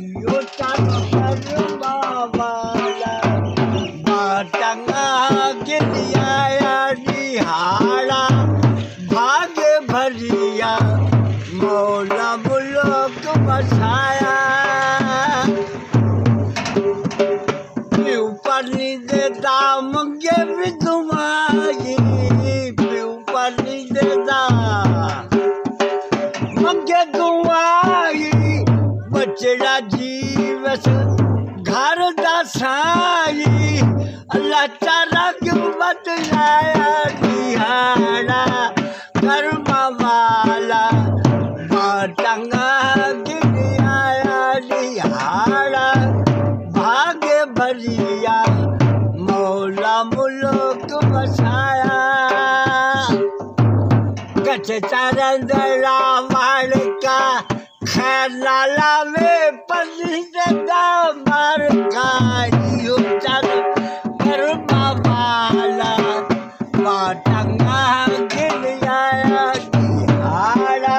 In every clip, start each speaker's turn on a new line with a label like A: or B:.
A: यो चल वाला बाटंगा गिरिया निहारा भाग भरिया मौला मुल्क बसाया पानी दे दाम के भी तुम्हारी पानी दे मंगे तुम्हारी बचड़ा जीवस घर दसाई अल्लाह ताला क्यों बतलाया निहारा कर्मा वाला बाटंगा गिरिया निहारा भाग्य भरिया मौला मुल्क बसाया कछ चरंदरा वाल का खैलाला में पलिदा मार खाइयो चल कर्मा वाला बाटंगा गिरिया निहारा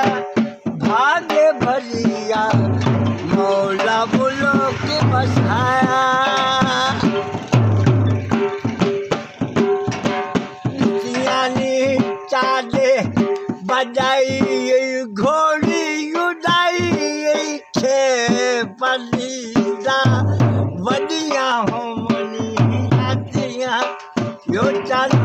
A: भाग्य भरिया मौला मुल्क बसाया चाले बजाई घोड़ी उड़ाई छे पलीदा वडिया हो मनी आतिया यो चल